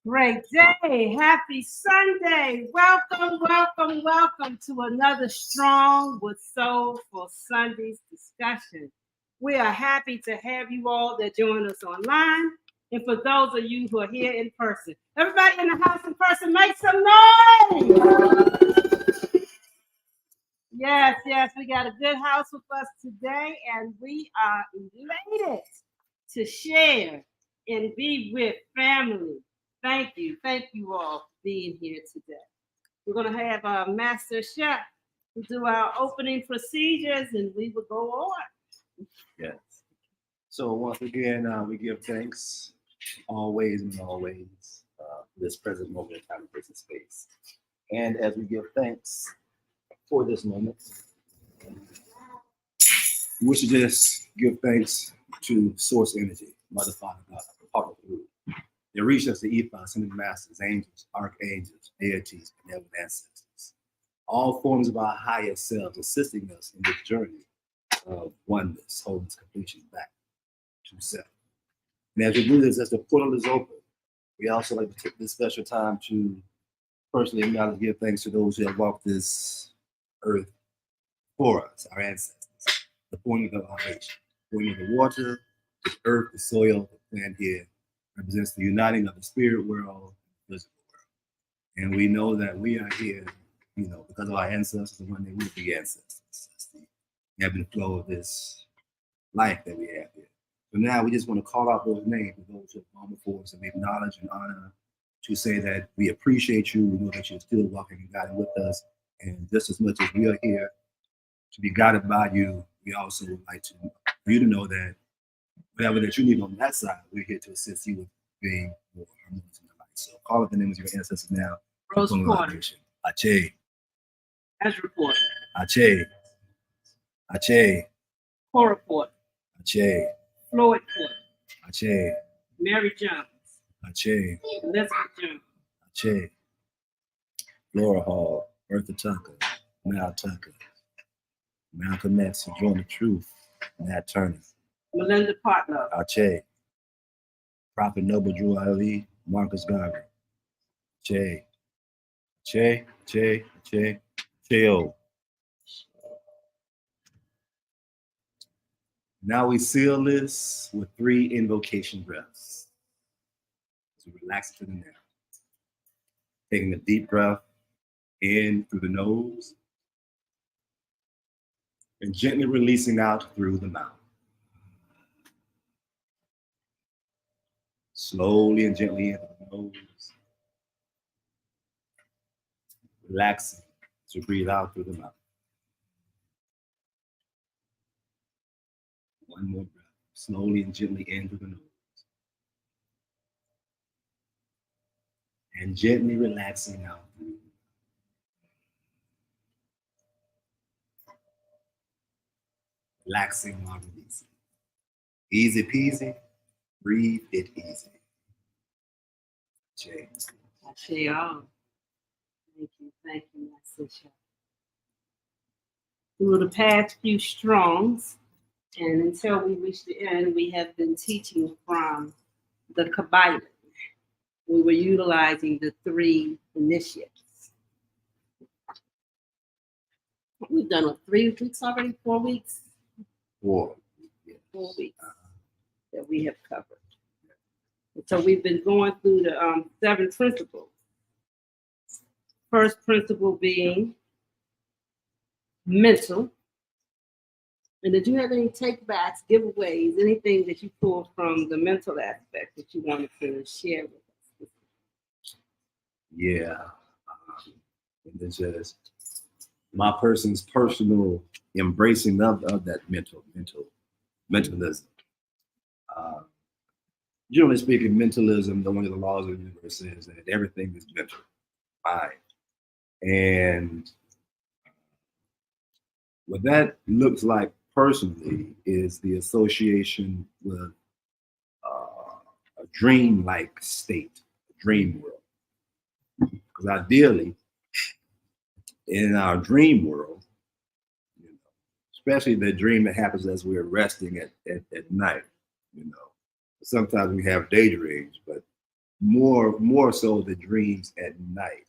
Great day. Happy Sunday. Welcome, welcome, welcome to another Strong with Soulful Sundays discussion. We are happy to have you all that join us online. And for those of you who are here in person, everybody in the house in person, make some noise. Yes, yes, we got a good house with us today, and we are elated to share and be with family. Thank you all for being here today. We're going to have our master chef to do our opening procedures, and we will go on. Yes. So once again, we give thanks always and always for this present moment in time and place and space. And as we give thanks for this moment, we wish to just give thanks to Source Energy, Mother, Father, God, Father, Guru. They reached us to ethos, and the masters, angels, archangels, deities, benevolent ancestors. All forms of our higher selves assisting us in this journey of oneness, wholeness, completion, back to self. And as we do this, as the portal is open, we also like to take this special time to personally acknowledge and give thanks to those who have walked this earth for us, our ancestors, the forming of our nation, forming the water, the earth, the soil, the plant here, represents the uniting of the spirit world and the physical world. And we know that we are here, because of our ancestors and when they will be ancestors. It's the ebb and flow of this life that we have here. So now we just want to call out those names of those who have gone before us, and we acknowledge and honor to say that we appreciate you. We know that you're still walking and guiding with us. And just as much as we are here to be guided by you, we also would like for you to know that whatever that you need on that side, we're here to assist you with being more harmonious in your life. So call up the names of your ancestors now. Rose Porter. Ache. Ezra Porter. Ache. Ache. Cora Porter. Ache. Floyd Porter. Ache. Mary Jones. Ache. Elizabeth Jones. Ache. Laura Hall. Bertha Tucker. Mal Tucker. Malcolm X, Join the Truth. Nat Turner. Melinda Partlow. Ache. Prophet Noble Drew Ali. Marcus Garvey. Ache. Ache. Ache. Ache. Ache. Now we seal this with 3 invocation breaths. So relax to the now. Taking a deep breath in through the nose and gently releasing out through the mouth. Slowly and gently in through the nose. Relaxing to breathe out through the mouth. One more breath. Slowly and gently in through the nose. And gently relaxing out. Relaxing while releasing. Easy peasy. Breathe it easy. Jay. Ashe all. Thank you, my sister. Through the past few strongs, and until we reach the end, we have been teaching from the Kabbalah. We were utilizing the 3 initiates. We've done 3 weeks already, 4 weeks? 4. Yeah. 4 weeks that we have covered. And so we've been going through the 7 principles. First principle being mental. And did you have any take-backs, giveaways, anything that you pulled from the mental aspect that you wanted to share with us? Yeah. And it's just my person's personal embracing of that mentalism. Generally speaking, mentalism, one of the laws of the universe says that everything is mental, mind. And what that looks like personally is the association with a dream-like state, a dream world. Because ideally, in our dream world, especially the dream that happens as we're resting at night, sometimes we have daydreams, but more so the dreams at night.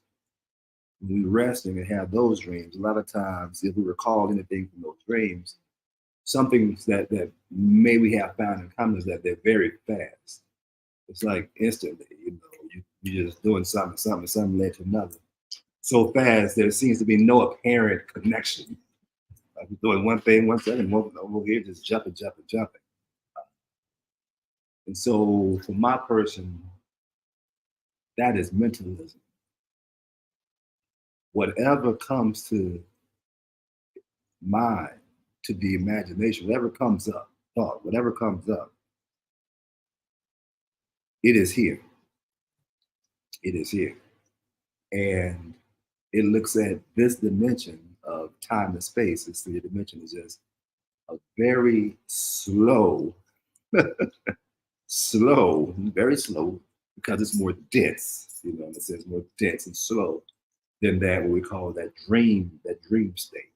When we're resting and have those dreams, a lot of times, if we recall anything from those dreams, something that may we have found in common is that they're very fast. It's like instantly, you're just doing something led to another. So fast, there seems to be no apparent connection. Like you're doing one thing, 1 second, over here, just jumping. And so for my person, that is mentalism. Whatever comes to mind, to the imagination, whatever comes up, thought, whatever comes up, it is here. It is here. And it looks at this dimension of time and space. It's the dimension is just a very slow, very slow, because it's more dense, in a sense, more dense and slow than that, what we call that dream state.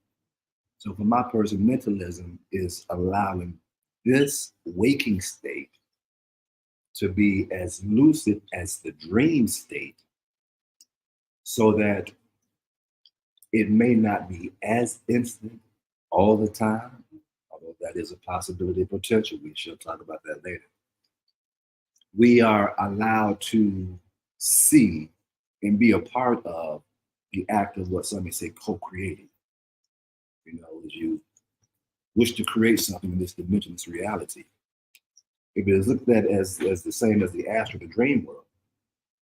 So for my person, mentalism is allowing this waking state to be as lucid as the dream state, so that it may not be as instant all the time, although that is a possibility of potential. We shall talk about that later. We are allowed to see and be a part of the act of what some may say co-creating. As you wish to create something in this dimension, this reality. If it is looked at as the same as the astral, the dream world,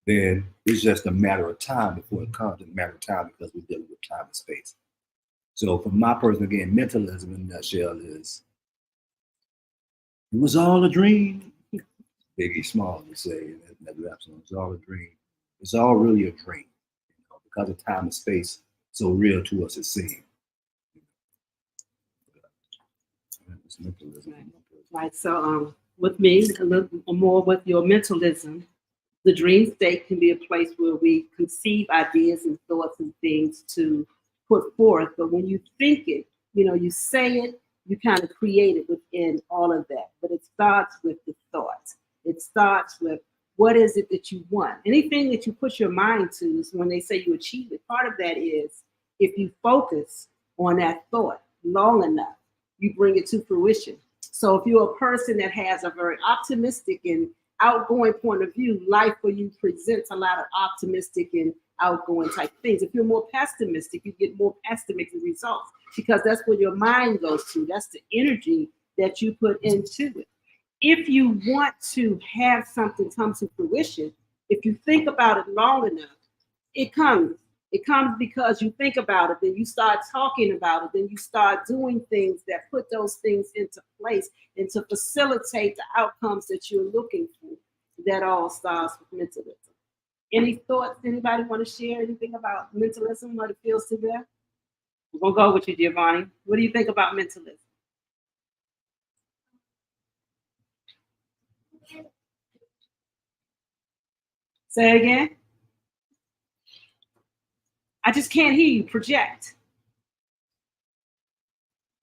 then it's just a matter of time before it comes, a matter of time because we're dealing with time and space. So for my person, again, mentalism in a nutshell is, it was all a dream. Biggie Small would say in that rap song, it's all a dream. It's all really a dream, because of time and space, so real to us it seems. Right. So with me, a little more with your mentalism, the dream state can be a place where we conceive ideas and thoughts and things to put forth. But when you think it, you say it, you kind of create it within all of that. But it starts with the thoughts. It starts with, what is it that you want? Anything that you put your mind to, is when they say you achieve it. Part of that is if you focus on that thought long enough, you bring it to fruition. So if you're a person that has a very optimistic and outgoing point of view, life for you presents a lot of optimistic and outgoing type things. If you're more pessimistic, you get more pessimistic results, because that's where your mind goes to. That's the energy that you put into it. If you want to have something come to fruition, if you think about it long enough, it comes. It comes because you think about it, then you start talking about it, then you start doing things that put those things into place and to facilitate the outcomes that you're looking for. That all starts with mentalism. Any thoughts? Anybody want to share anything about mentalism, what it feels to them? We're gonna go with you, Giovanni. What do you think about mentalism? Say again. I just can't hear you. Project.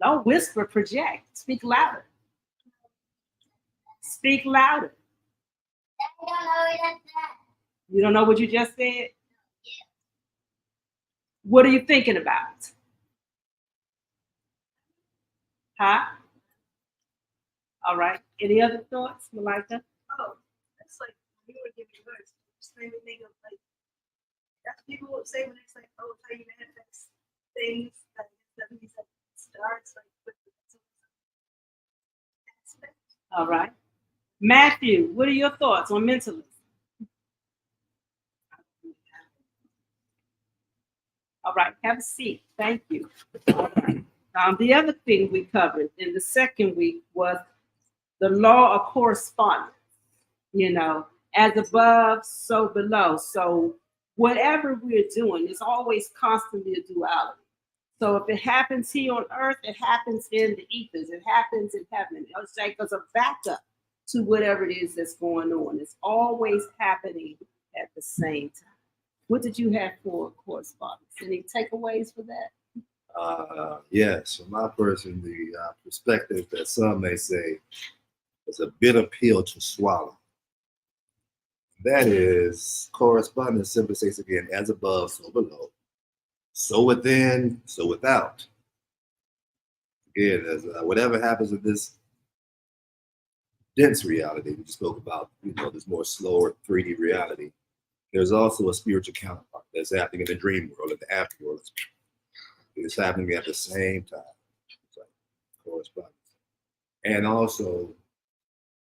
Don't whisper, project. Speak louder. Speak louder. You don't know what you just said? What are you thinking about? Huh? All right. Any other thoughts, Malika? Oh, that's like you were giving advice. Same thing of like that's people will say when it's like, oh, how you manifest things that means that it starts like with the aspect. All right. Matthew, what are your thoughts on mentalism? All right, have a seat. Thank you. The other thing we covered in the second week was the law of correspondence. You know, as above, so below. So whatever we're doing, it's always constantly a duality. So if it happens here on earth, it happens in the ethers, it happens in heaven. It's like as a backup to whatever it is that's going on. It's always happening at the same time. What did you have for correspondence? Any takeaways for that? Yes, from my person, the perspective that some may say is a bitter pill to swallow. That is, correspondence simply states again, as above, so below, so within, so without. Again, as whatever happens in this dense reality we just spoke about, this more slower 3D reality, there's also a spiritual counterpart that's happening in the dream world, in the afterworld. It's happening at the same time. So, correspondence. And also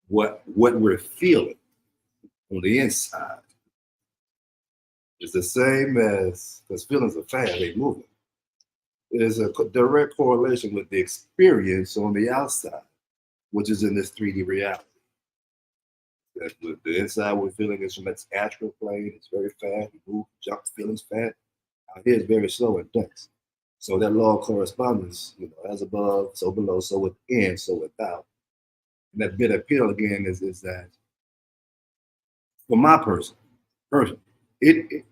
what we're feeling on the inside is the same as, because feelings are fast, they move. There's a direct correlation with the experience on the outside, which is in this 3D reality. That with the inside we're feeling is from its astral plane, it's very fast, you move, jump, feelings fast. Out here it's very slow and dense. So that law of correspondence, as above, so below, so within, so without. And that bit of appeal again is that for my person, it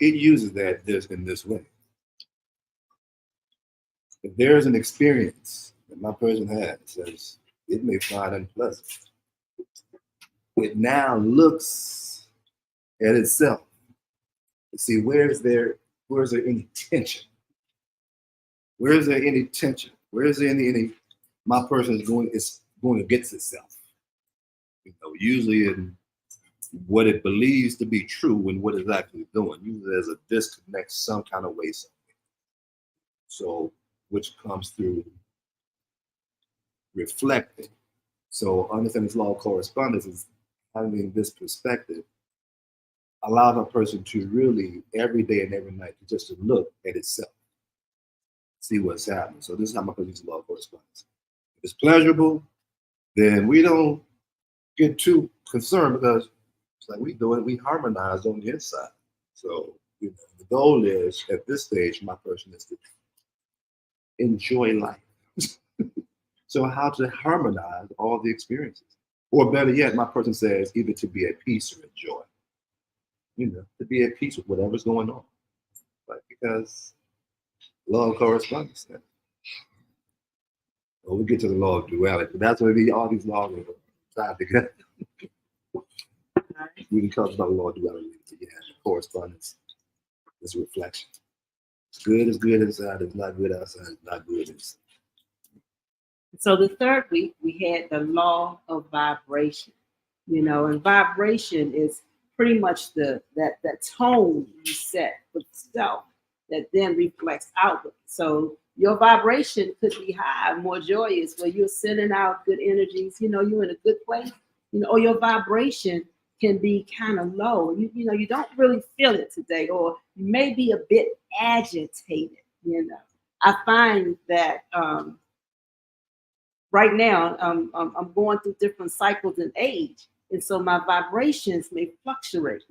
uses that in this way. If there's an experience that my person has, says it may find unpleasant, it now looks at itself to see where's there any tension? Where is there any tension? Where is there any my person is going against itself? Usually in what it believes to be true and what it's actually doing. Usually there's a disconnect some kind of way somewhere. So which comes through reflecting. So understanding this law of correspondence is having this perspective allows a person to really every day and every night just to look at itself, see what's happening. So this is how my person uses law of correspondence. If it's pleasurable, then we don't get too concerned because it's like we harmonize on the inside. So the goal is at this stage, my person is to enjoy life. So how to harmonize all the experiences? Or better yet, my person says either to be at peace or at joy. To be at peace with whatever's going on. Because law of correspondence. Well, we get to the law of duality, but that's what all these laws are tied together. We can talk about the law of duality. Yeah, correspondence is reflection. It's good inside, it's not good outside, it's not good inside. So the third week, we had the law of vibration, and vibration is pretty much that tone you set for self that then reflects outward. So your vibration could be high, more joyous, where you're sending out good energies, you're in a good place, or your vibration can be kind of low. You know, you don't really feel it today, or you may be a bit agitated. You know, I find that right now I'm going through different cycles in age, and so my vibrations may fluctuate.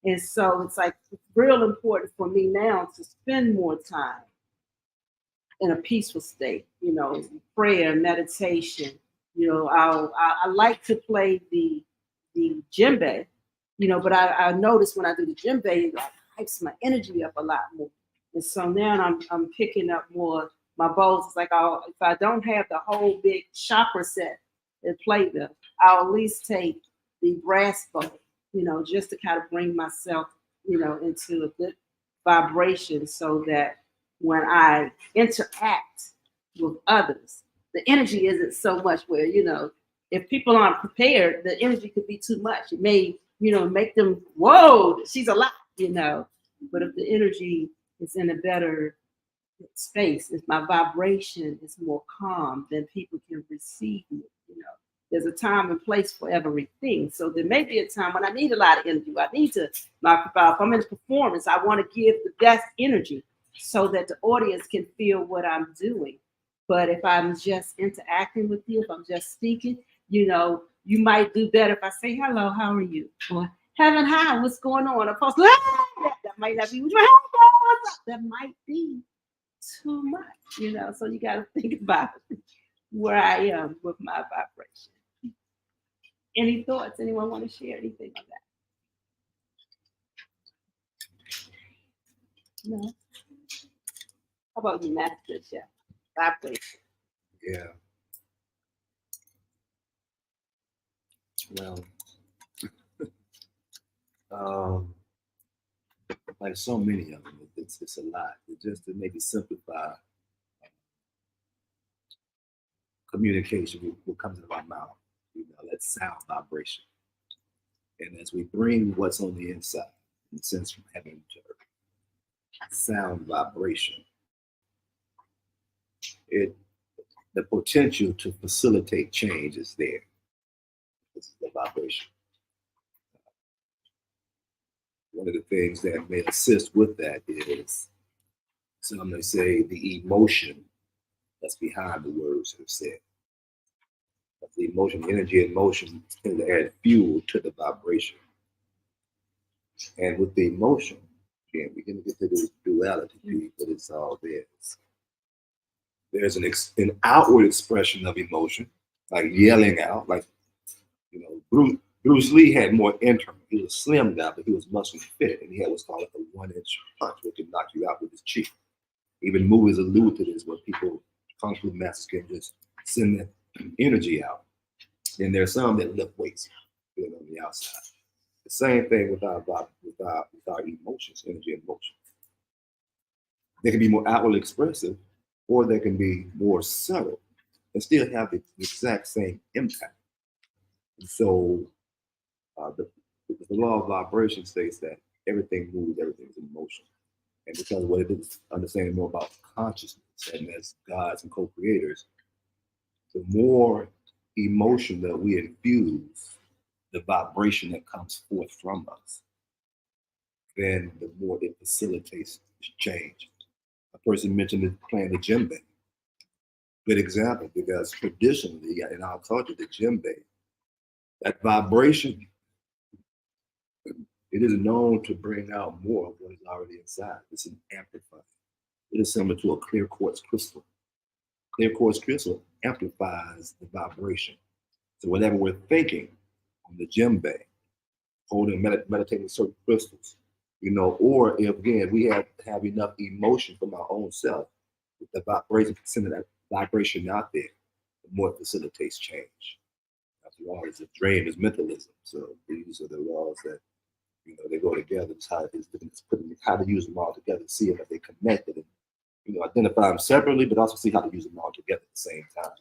And so it's like it's real important for me now to spend more time in a peaceful state, you know, prayer, meditation. You know, I like to play the djembe, you know, but I notice when I do the djembe, it like hypes my energy up a lot more. And so now I'm picking up more my bowls. It's like if I don't have the whole big chakra set and play them, I'll at least take the brass bowl, you know, just to kind of bring myself, you know, into a good vibration so that when I interact with others, the energy isn't so much where, you know, if people aren't prepared, the energy could be too much. It may, you know, make them, whoa, she's a lot, you know. But if the energy is in a better space, if my vibration is more calm, then people can receive me, you know. There's a time and place for everything. So there may be a time when I need a lot of energy. I need to, if I'm in a performance, I want to give the best energy so that the audience can feel what I'm doing. But if I'm just interacting with you, if I'm just speaking, you know, you might do better if I say, hello, how are you? Or heaven, hi, what's going on? Opposed to, that might not be what you that might be too much, you know. So you got to think about where I am with my vibration. Any thoughts? Anyone want to share anything on that? No. How about you, Master Chef? Vibration. Yeah. Well, like so many of them, it's a lot. Just to maybe simplify communication, what comes out of our mouth, you know, that sound vibration. And as we bring what's on the inside, in the sense from heaven to earth, sound vibration, it the potential to facilitate change is there. This is the vibration. One of the things that may assist with that is, some may say, the emotion that's behind the words that are said. But the emotion, energy and motion tend to add fuel to the vibration. And with the emotion, again, we can get to this duality piece, but it's all there. There's an outward expression of emotion, like yelling out, like, you know, Bruce Lee had more internal. He was a slim guy, but he was muscle fit, and he had what's called like a 1-inch punch, which can knock you out with his cheek. Even movies allude to this, where people, kung fu masters, can just send that energy out. And there's some that lift weights, you know, on the outside. The same thing with our emotions, energy and motion. They can be more outwardly expressive, or they can be more subtle and still have the exact same impact. And so the law of vibration states that everything moves, everything is in motion. And because what it is, understanding more about consciousness and as gods and co-creators, the more emotion that we infuse, the vibration that comes forth from us, then the more it facilitates change. A person mentioned playing the djembe. Good example, because traditionally in our culture, the djembe, that vibration, it is known to bring out more of what is already inside. It's an amplifier. It is similar to a clear quartz crystal. Clear quartz crystal amplifies the vibration. So whatever we're thinking on the djembe, holding, meditating certain crystals, you know, or if again we have enough emotion from our own self, with the vibration, sending that vibration out there, the more it facilitates change. After all, it's a dream, it's mentalism. So these are the laws that, you know, they go together. It's how to use them all together, see if they connected, and, you know, identify them separately, but also see how to use them all together at the same time.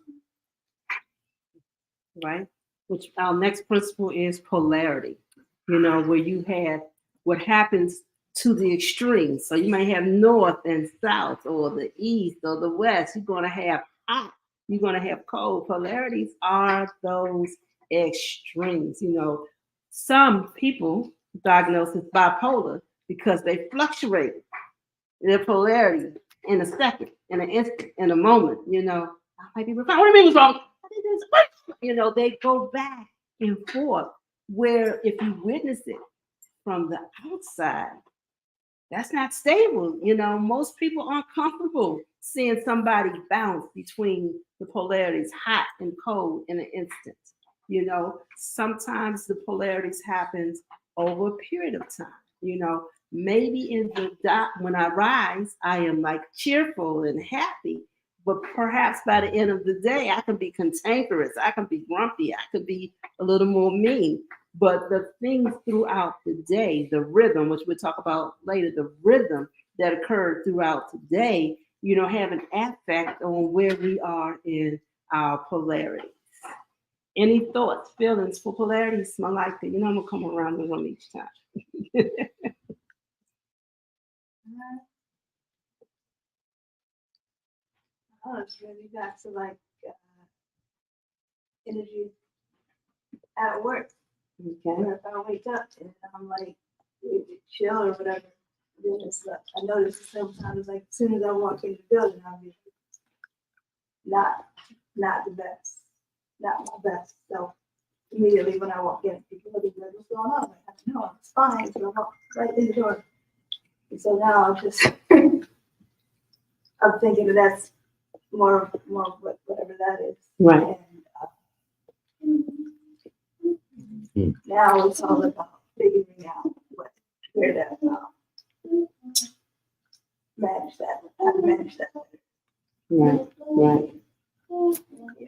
Right? Which our next principle is polarity, you know, where you have what happens to the extremes. So you may have north and south, or the east or the west. You're going to have hot, you're going to have cold. Polarities are those extremes, you know. some people diagnosed with bipolar because they fluctuate their polarity in a second, in an instant, in a moment. I might be wrong. What do you mean was wrong? I think this- they go back and forth. Where if you witness it from the outside, that's not stable. Most people aren't comfortable seeing somebody bounce between the polarities, hot and cold, in an instant. Sometimes the polarities happens over a period of time. Maybe in the when I rise, I am like cheerful and happy, but perhaps by the end of the day, I can be cantankerous, I can be grumpy, I could be a little more mean. But the things throughout the day, the rhythm, which we'll talk about later, the rhythm that occurred throughout the day, have an effect on where we are in our polarity. Any thoughts, feelings for polarity? Smell like that. I'm gonna come around the room each time. Oh, it's really back to like energy at work. Okay. Where if I wake up and I'm like chill or whatever, then it's like I notice sometimes like as soon as I walk in the building, I'll be not the best, not my best. So immediately when I walk in, people are like, what's going on? I have to know it's fine. So I walk right in the door. And so now I'm just I'm thinking that that's more whatever that is. Right. And now it's all about figuring out where that manage that, how to manage that. Right.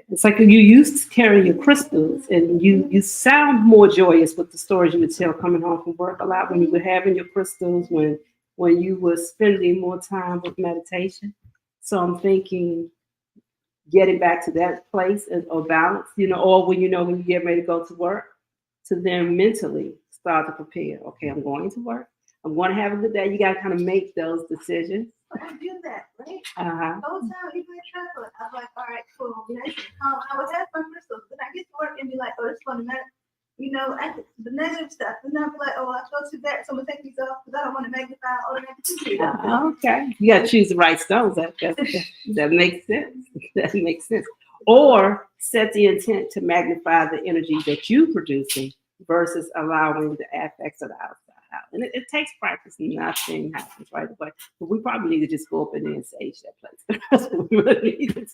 It's like you used to carry your crystals, and you sound more joyous with the stories you would tell coming home from work a lot when you were having your crystals, when you were spending more time with meditation. So I'm thinking getting back to that place or balance, or when when you get ready to go to work, to then mentally start to prepare. Okay, I'm going to work. I'm going to have a good day. You got to kind of make those decisions. But I do that, right? Uh-huh. The whole time, even in traffic, I'm like, all right, cool. Nice and calm. I would have my crystals. Then I get to work and be like, oh, it's fun. The negative stuff. And I'll be like, oh, I go to that, so I'm going to take these off because I don't want to magnify all the negativity. Okay. You got to choose the right stones. That makes sense. That makes sense. Or set the intent to magnify the energy that you're producing versus allowing the effects of the outside out. And it takes practice, and nothing happens right away. But we probably need to just go up in there and sage that place. That's what we really need to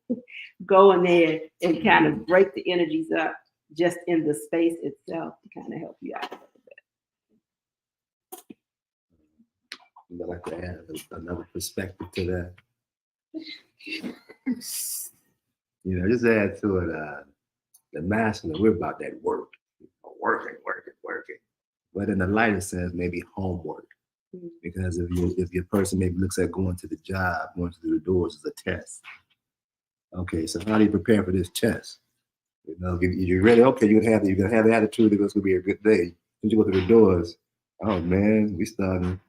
do. Go in there and kind of break the energies up just in the space itself to kind of help you out a little bit. I'd like to add another perspective to that. Just add to it the masculine. We're about that work, working. But in the lighter sense, maybe homework. Because if your person maybe looks at going to the job, going through the doors as a test. Okay, so how do you prepare for this test? You're ready. Okay, you're gonna have the attitude that it's gonna be a good day. When you go through the doors, oh man, we starting.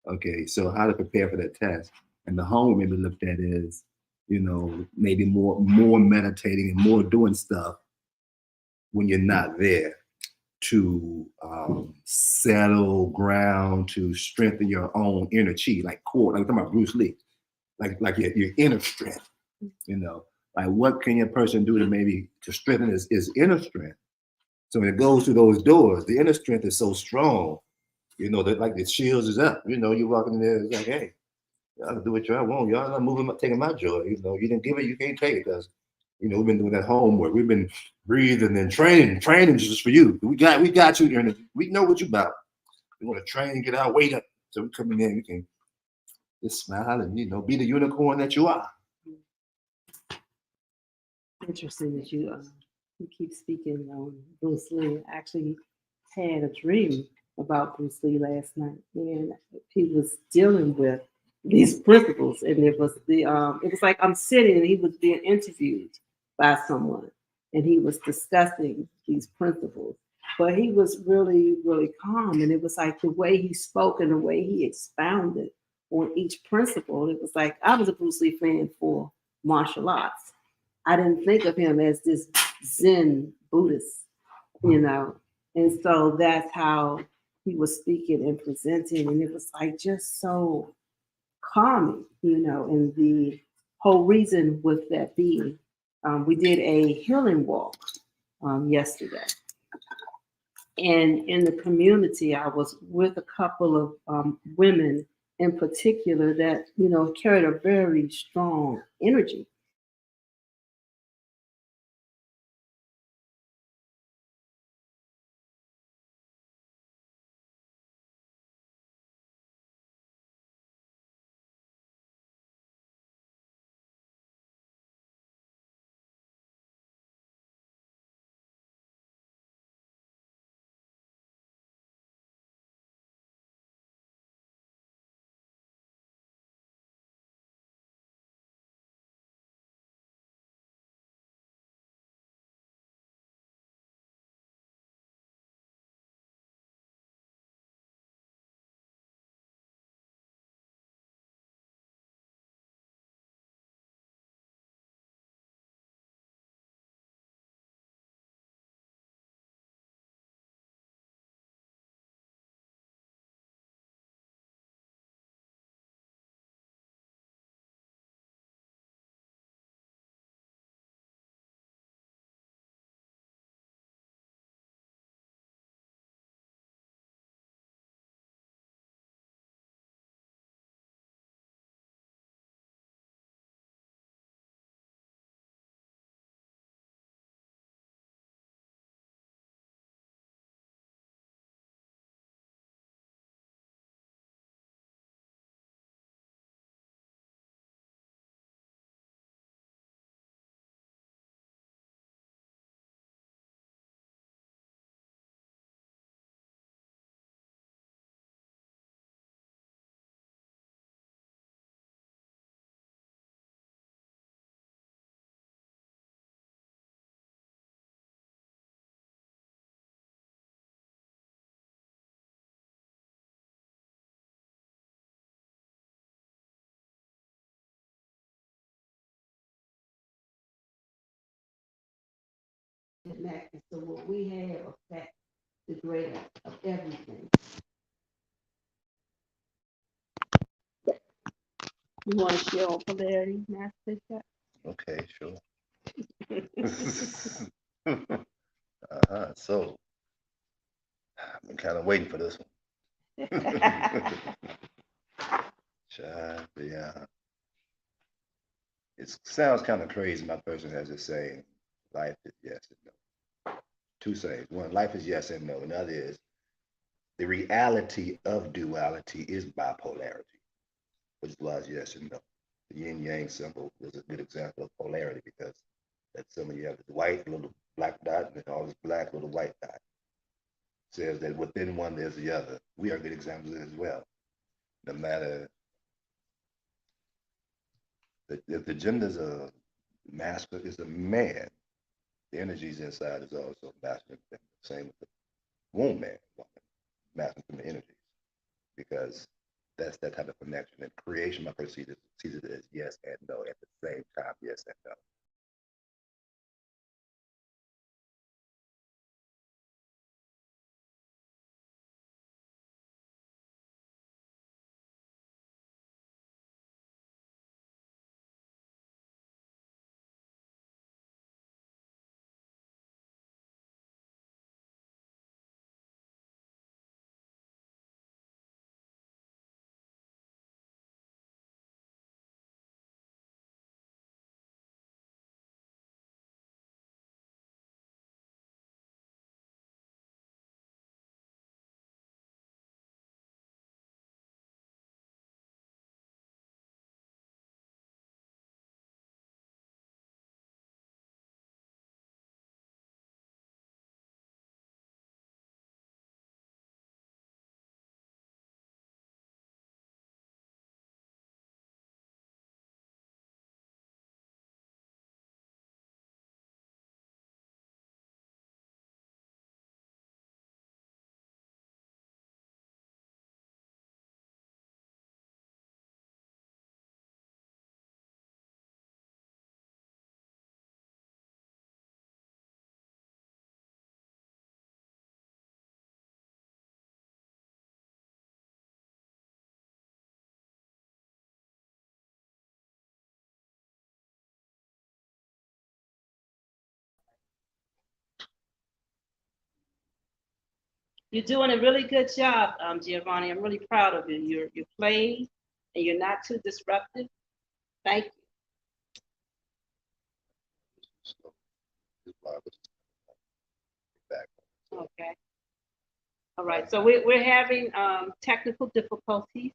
Okay, so how to prepare for that test? And the home maybe looked at is, maybe more meditating and more doing stuff when you're not there to settle ground, to strengthen your own inner chi, like core. Like I'm talking about Bruce Lee, like your inner strength. Like what can your person do to strengthen his inner strength? So when it goes through those doors, the inner strength is so strong. That like the shields is up. You're walking in there, it's like, hey, y'all do what y'all want. Y'all not moving, taking my joy. You didn't give it, you can't take it because, we've been doing that homework. We've been breathing and training. Training just for you. We got you here. We know what you about. We want to train, get our weight up. So we come in there, we can just smile and, be the unicorn that you are. Interesting that you keep speaking on Bruce Lee. I actually had a dream about Bruce Lee last night, and he was dealing with these principles, and it was like I'm sitting and he was being interviewed by someone, and he was discussing these principles, but he was really, really calm, and it was like the way he spoke and the way he expounded on each principle. It was like I was a Bruce Lee fan for martial arts. I didn't think of him as this Zen Buddhist you know. And so that's how he was speaking and presenting. And it was like just so calming, you know, and the whole reason with that being, we did a healing walk yesterday. And in the community, I was with a couple of women in particular that, you know, carried a very strong energy. And so what we have affects the greater of everything. You want to share on polarity, Master? Okay, sure. So I've been kind of waiting for this one. Child, yeah. It sounds kind of crazy. My person has just saying life is yes and no. Two sayings. One, life is yes and no. Another is the reality of duality is bipolarity, which was yes and no. The yin yang symbol is a good example of polarity because that symbol you have this white little black dot and then all this black little white dot. Says that within one there's the other. We are good examples of it as well. No matter if the gender is a masculine, is a man, the energies inside is also masculine. Same with the woman, masculine energies, because that's that type of connection. And creation, my person sees it as yes and no at the same time, yes and no. You're doing a really good job, Giovanni. I'm really proud of you. You're playing and you're not too disruptive. Thank you. So, this line was back. Okay. All right. So we're having technical difficulties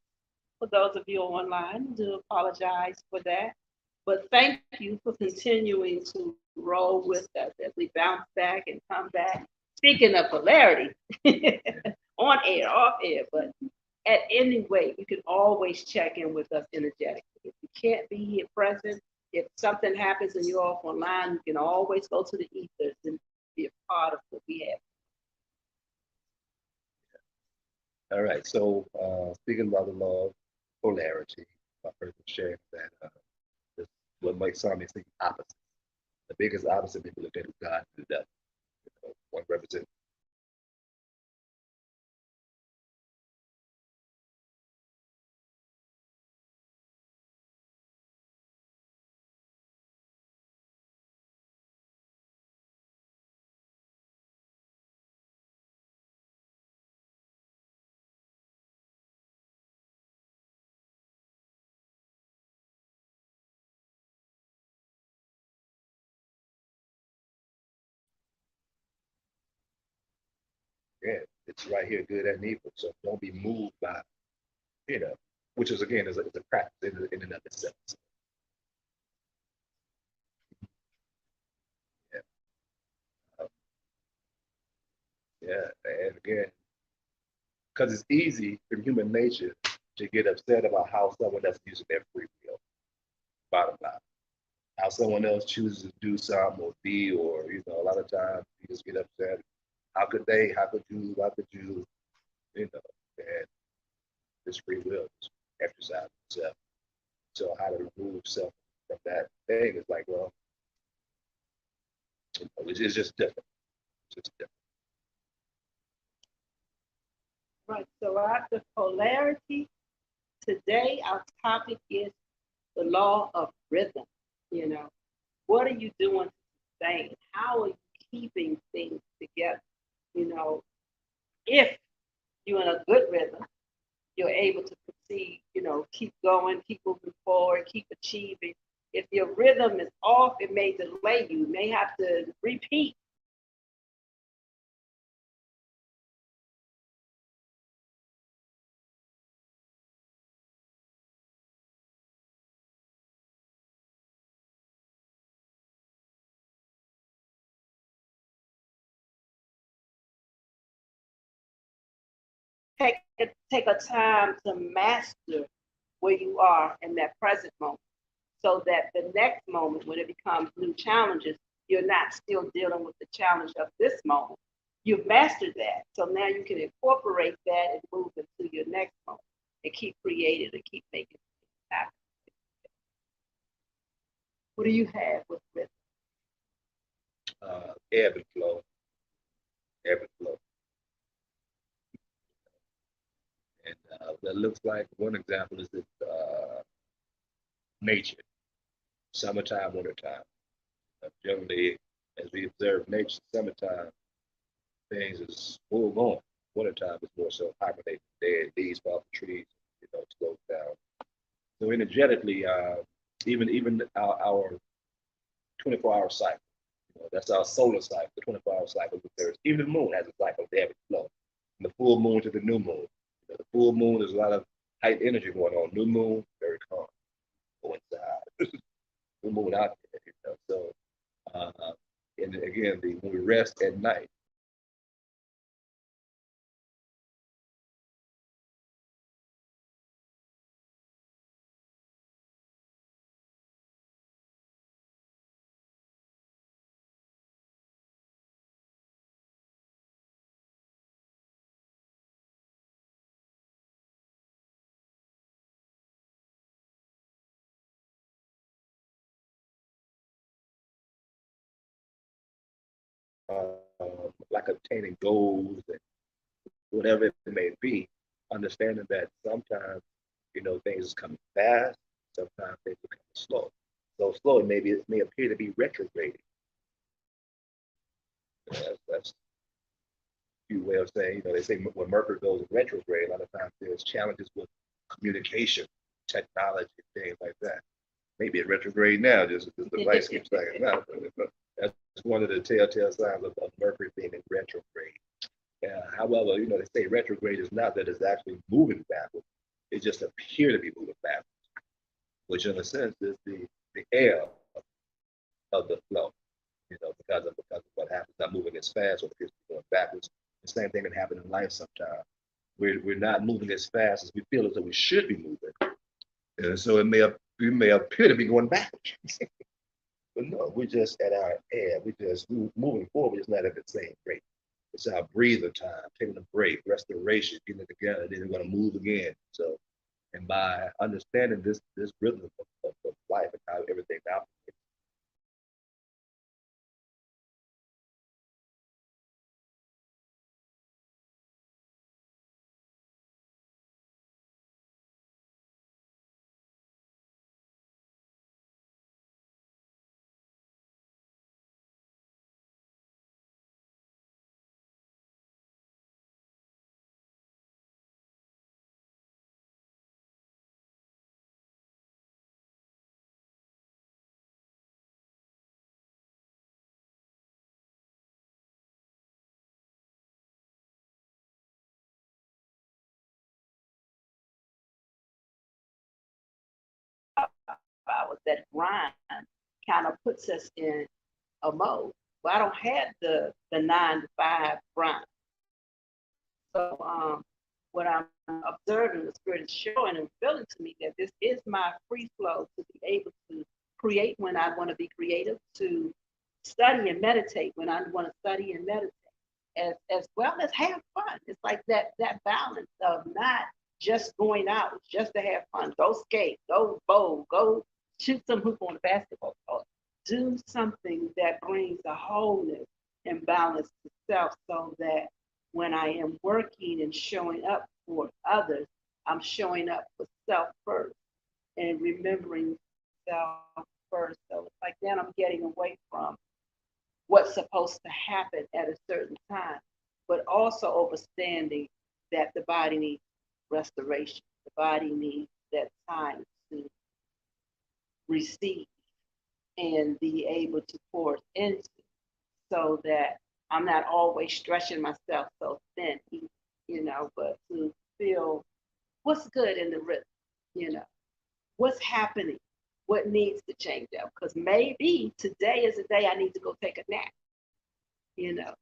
for those of you online. Do apologize for that. But thank you for continuing to roll with us as we bounce back and come back. Speaking of polarity, on air, off air, but at any way, you can always check in with us energetically. If you can't be here present, if something happens and you're off online, you can always go to the ethers and be a part of what we have. All right. So speaking about the law of polarity, my person shared that this, what might sound me think opposite. The biggest opposite people look at is God and the devil. One represents yeah, it's right here, good and evil. So don't be moved by, which is again is a practice in and of itself. Yeah, um, yeah, and again, because it's easy for human nature to get upset about how someone else using their free will. Bottom line, how someone else chooses to do something or be, or a lot of times you just get upset. How could they? How could you? How could you? And this free will is exercise itself. So how to remove self from that thing is like, well, it's just different. It's just different. Right. So after polarity, today our topic is the law of rhythm. You know, what are you doing to sustain? How are you keeping things together? You know, if you're in a good rhythm, you're able to proceed, keep going, keep moving forward, keep achieving. If your rhythm is off, it may delay you. You may have to repeat. Take a time to master where you are in that present moment so that the next moment, when it becomes new challenges, you're not still dealing with the challenge of this moment. You've mastered that. So now you can incorporate that and move into your next moment and keep creating and keep making things happen. What do you have with rhythm? Ebb and flow, ebb and flow. And that looks like one example is that nature, summertime, wintertime. Generally, as we observe nature, summertime, things is full going. Wintertime is more so hibernating, dead leaves off the trees, slows down. So energetically, even our 24-hour cycle, that's our solar cycle, the 24-hour cycle of the Earth. Even the moon has a cycle, they have it flow. From the full moon to the new moon. The full moon, there's a lot of height energy going on. New moon, very calm. Go inside. New moon out there. So, and again, when we rest at night, like obtaining goals and whatever it may be, understanding that sometimes, things is coming fast, sometimes things are coming slow. So slow, it may appear to be retrograding. That's cute way of saying, you know, they say when Mercury goes in retrograde, a lot of times there's challenges with communication, technology, things like that. Maybe at retrograde now, just the lights keep slacking out. But that's one of the telltale signs of Mercury being in retrograde. However, you know, they say retrograde is not that it's actually moving backwards. It just appears to be moving backwards, which in a sense is the air of the flow, you know, because of what happens, not moving as fast, so it appears to be going backwards. The same thing can happen in life sometimes. We're not moving as fast as we feel as though we should be moving. And so we may appear to be going backwards. But no, we're just at our air. We're just moving forward, just not at the same rate. It's our breather time, taking a break, restoration, getting it together, then we're going to move again. So, and by understanding this rhythm of life and how everything operates, About that grind kind of puts us in a mode. Well, I don't have the 9 to 5 grind. So what I'm observing, the spirit is showing and revealing to me that this is my free flow to be able to create when I want to be creative, to study and meditate when I want to study and meditate, as well as have fun. It's like that balance of not just going out just to have fun. Go skate, go bowl, go shoot some hoop on the basketball court. Do something that brings a wholeness and balance to self, so that when I am working and showing up for others, I'm showing up for self first and remembering self first. So it's like then I'm getting away from what's supposed to happen at a certain time, but also understanding that the body needs restoration. The body needs that time to receive and be able to pour into, so that I'm not always stretching myself so thin, you know, but to feel what's good in the rhythm, you know, what's happening, what needs to change up. Because maybe today is a day I need to go take a nap, you know.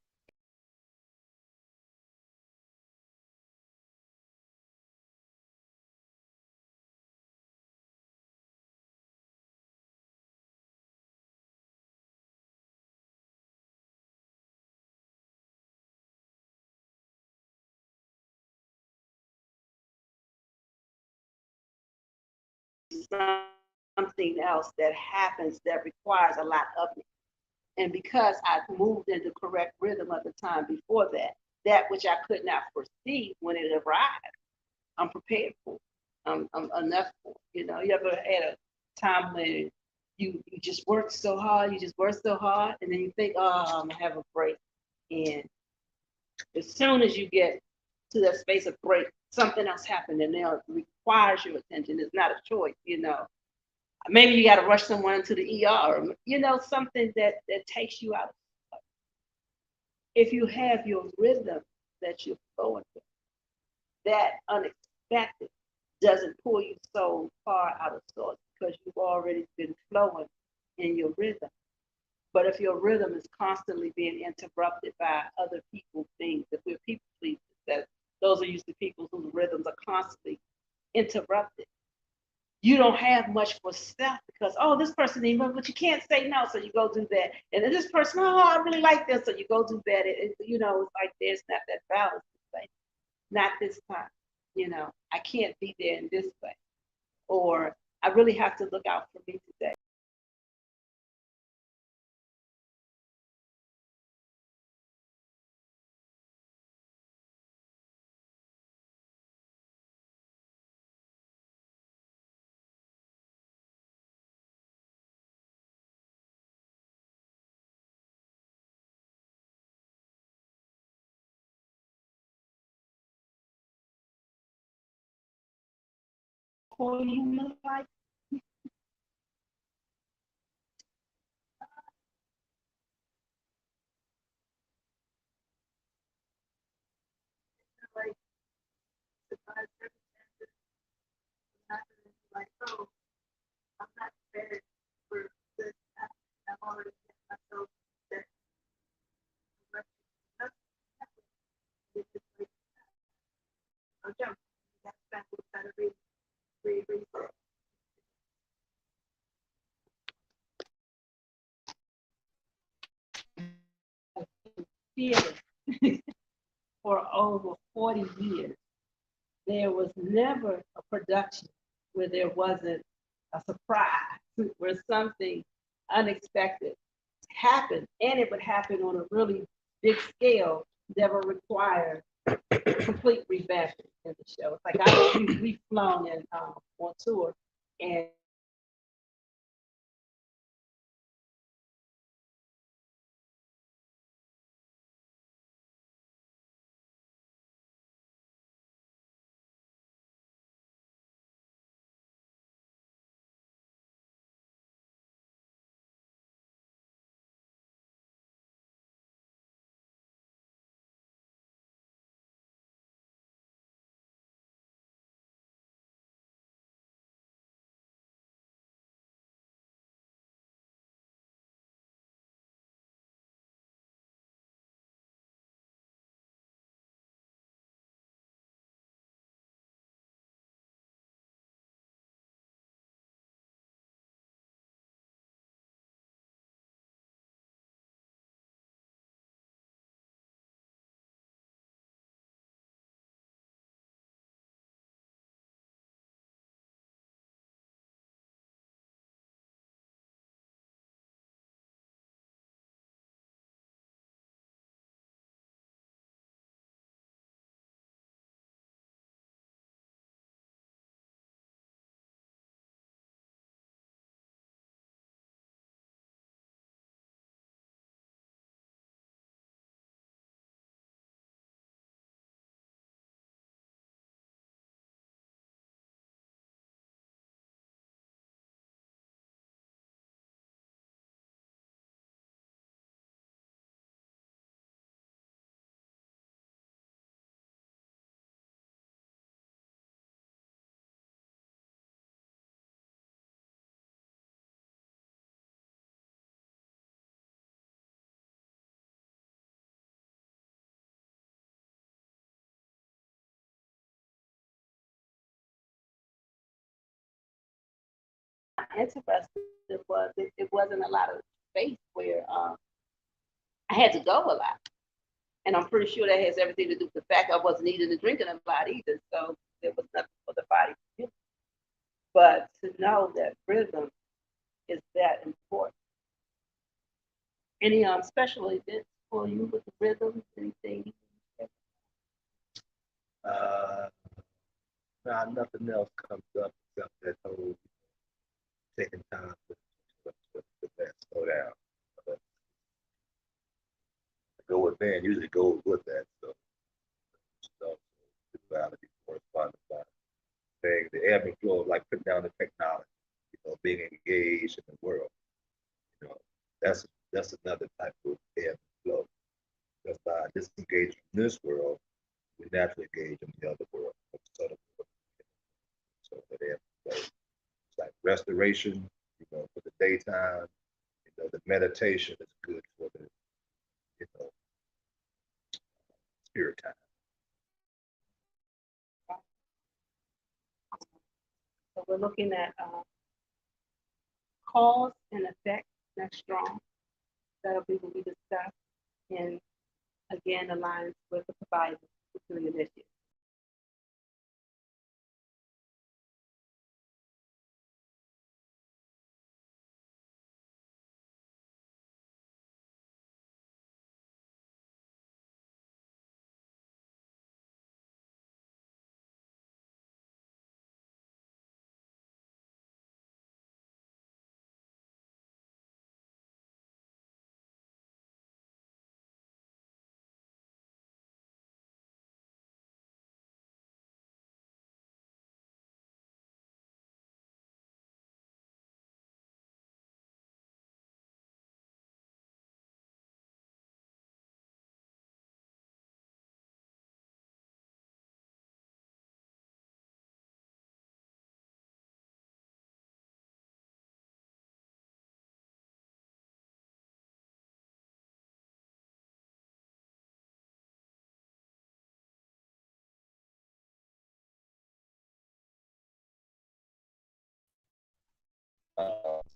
Something else that happens that requires a lot of me. And because I moved in the correct rhythm at the time before that, that which I could not foresee when it arrived, I'm prepared for. I'm enough for. You know, you ever had a time when you just work so hard, and then you think, oh, I'm gonna have a break. And as soon as you get to that space of break, something else happened, and now it requires your attention. It's not a choice, you know. Maybe you got to rush someone to the ER, or, you know, something that takes you out. If you have your rhythm that you're going with, that unexpected doesn't pull you so far out of sorts, because you've already been flowing in your rhythm. But if your rhythm is constantly being interrupted by other people, things, if we're people pleasers, that those are usually people whose rhythms are constantly interrupted. You don't have much for self, because, oh, this person needs money, but you can't say no, so you go do that. And then this person, oh, I really like this, so you go do that. You know, it's like there's not that balance. Like, not this time. You know, I can't be there in this way, or I really have to look out for me today. core human life? Like, surprise circumstances happening, like, oh, I'm not prepared for this. I've already set myself that nothing happened. It's just like, oh, jump. That's back to kind of reset. Theater for over 40 years. There was never a production where there wasn't a surprise, where something unexpected happened, and it would happen on a really big scale that would require complete revamping in the show. It's like we've flown in on tour, and interesting was it wasn't a lot of space where I had to go a lot. And I'm pretty sure that has everything to do with the fact I wasn't eating and drinking a lot either. So there was nothing for the body to do. But to know that rhythm is that important. Any special events for you with the rhythm? Anything? Uh, nah, nothing else comes up except that whole taking time to slow down. But go with band usually goes with that. So duality corresponding by saying the ebb and flow of like putting down the technology, being engaged in the world. You know, that's another type of ebb and flow. Because by disengaging from this world, we naturally engage in the other world. So that ebb and flow. It's like restoration, for the daytime. The meditation is good for the, spirit time. So we're looking at cause and effect that's strong. That'll be what we discuss. And again, aligns with the provider between the initiative.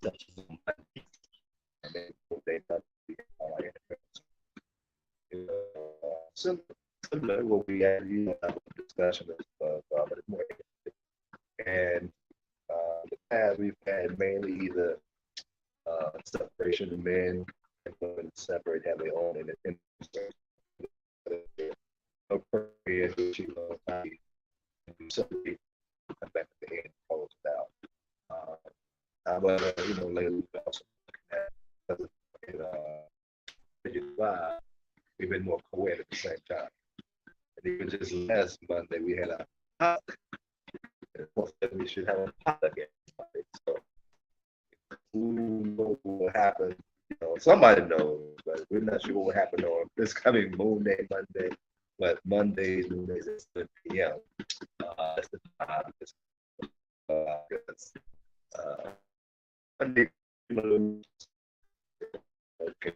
such as on Monday, and then they not be similar to what we had, have a discussion but it's more. And the past we've had mainly either separation of men and women separate, have their own in appropriate, separate, come back to the end, close it out. However, lately we've also looking at July, we've been more co-ed at the same time. And even just last Monday, we had a talk. We should have a pot again. So who knows what will happen? Somebody knows, but we're not sure what will happen on this coming Moon Day Monday. But Mondays, Moon days at 7 p.m. That's the time. Monday, okay.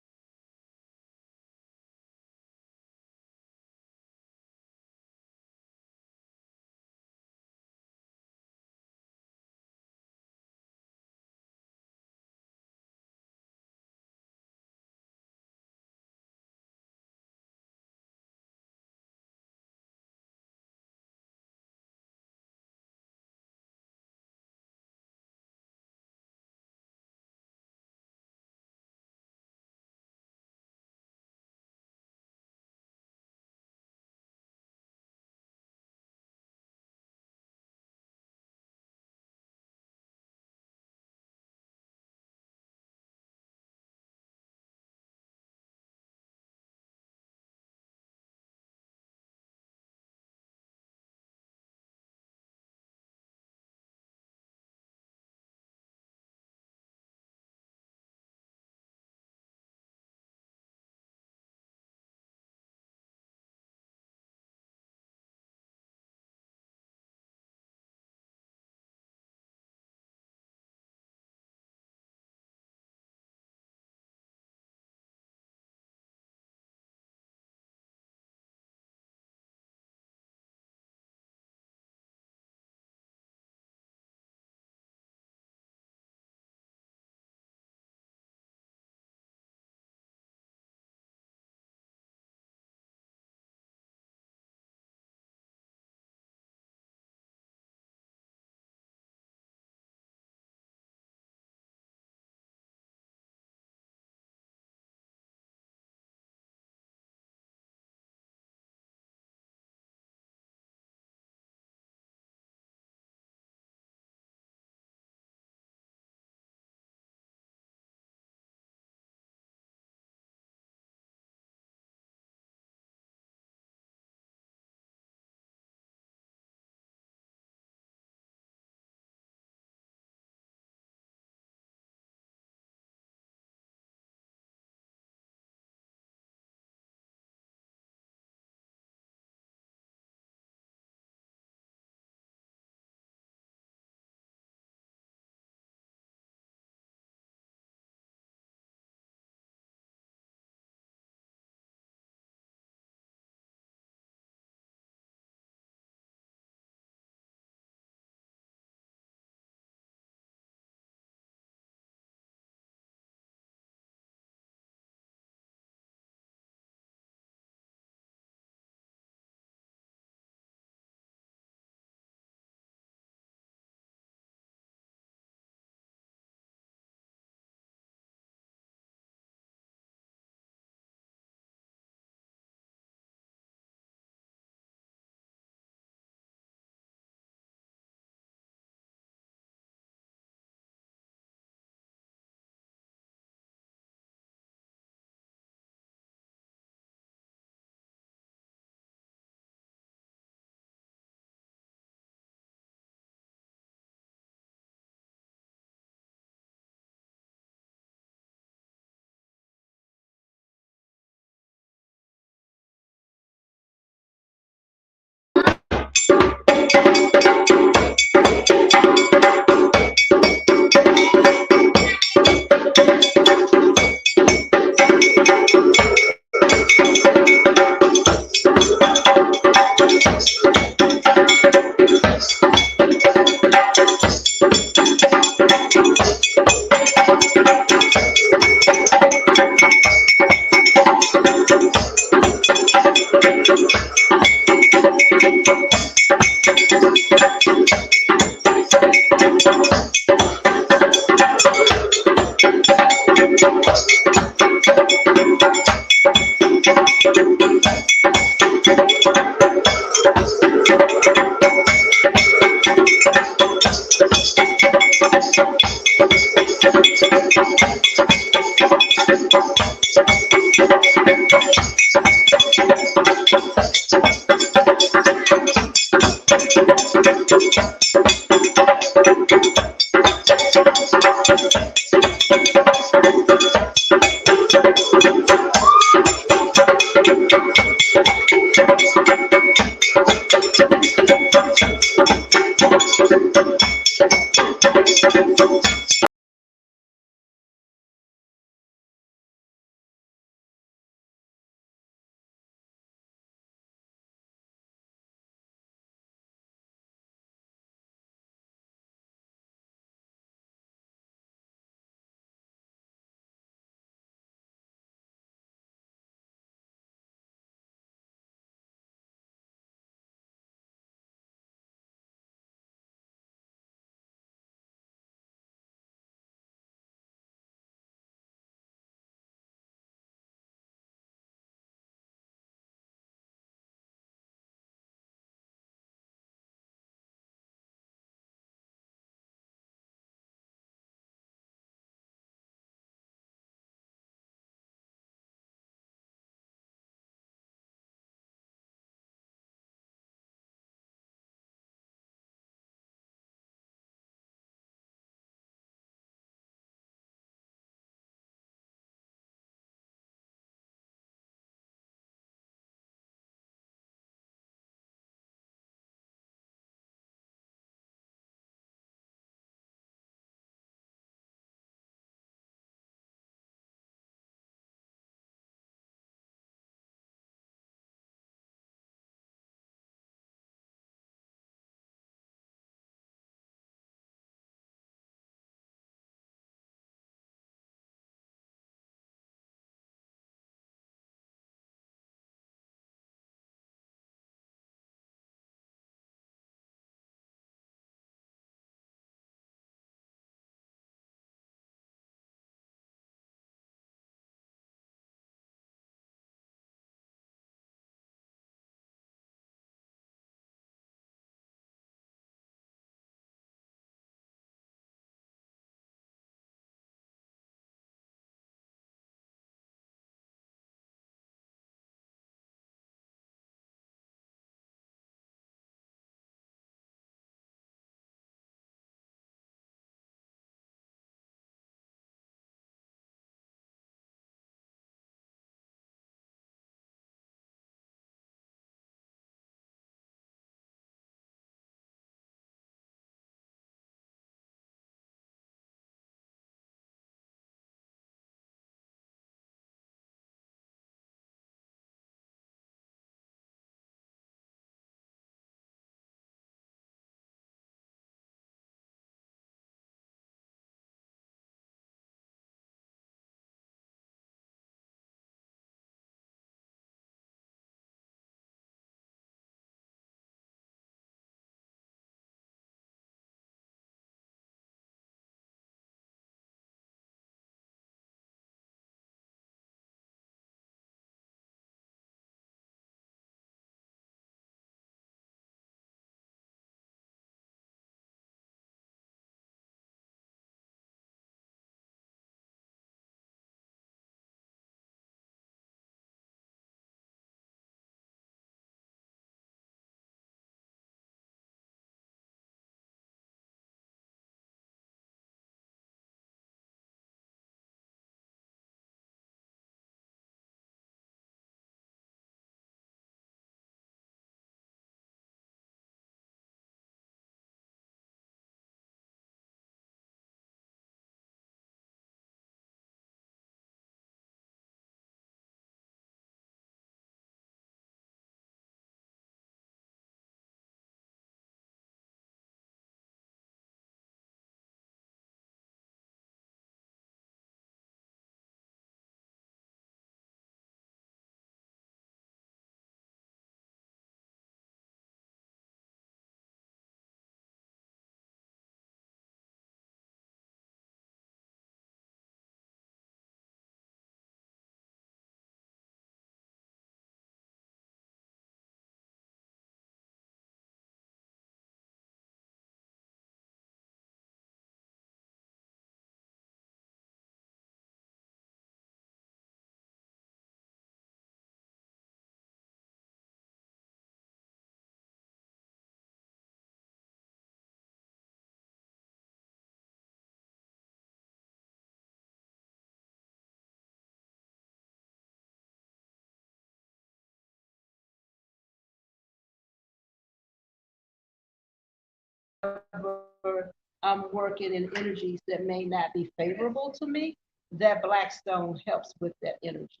I'm working in energies that may not be favorable to me, that black stone helps with that energy.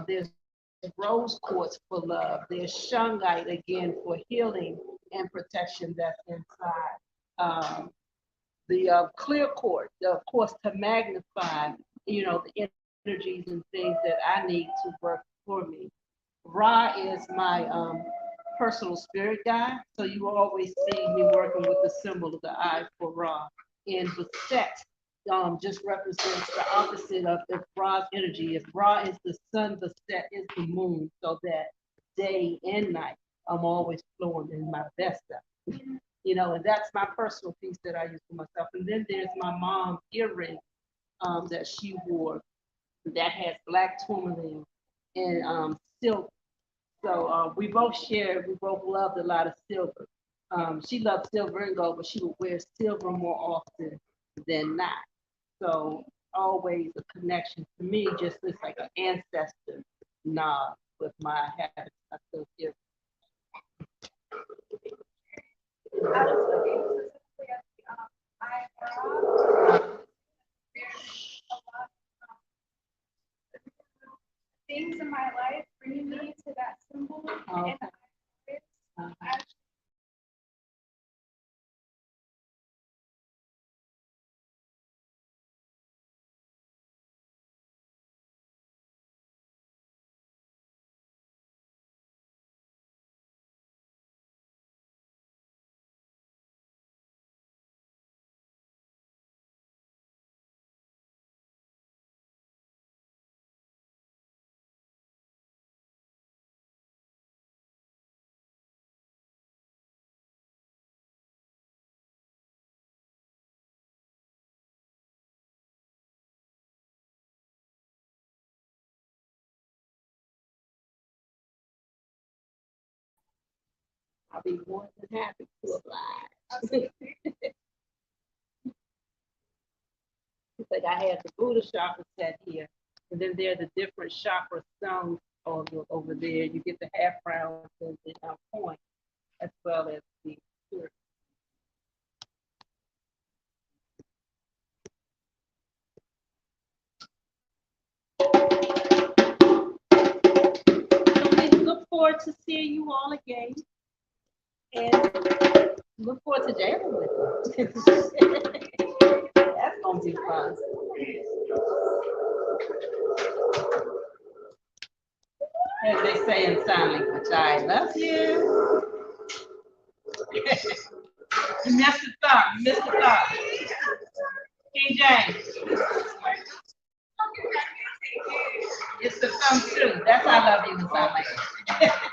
There's rose quartz for love. There's shungite again for healing and protection that's inside. The clear quartz, of course, to magnify, the energies and things that I need to work for me. Ra is my personal spirit guide, so you always see me working with the symbol of the eye for Ra. And Baset just represents the opposite of if Ra's energy. If Ra is the sun, Baset is the moon, so that day and night I'm always flowing in my best stuff. And that's my personal piece that I use for myself. And then there's my mom's earring that she wore that has black tourmaline and silver. So we both loved a lot of silver. She loved silver and gold, but she would wear silver more often than not. So always a connection to me, just looks like an ancestor nod with my habits. I still hear. Things in my life bringing me to that symbol. Okay. And actually, I'll be more than happy to oblige. It's like I had the Buddha chakra set here, and then there are the different chakra stones over there. You get the half round and the point, as well as the circle. So we look forward to seeing you all again, and look forward to jamming with you. That's gonna be fun. As they say in sign language, I love you. You missed the thought. You missed the thought. King James. It's the thumb too. That's I love you in sign language.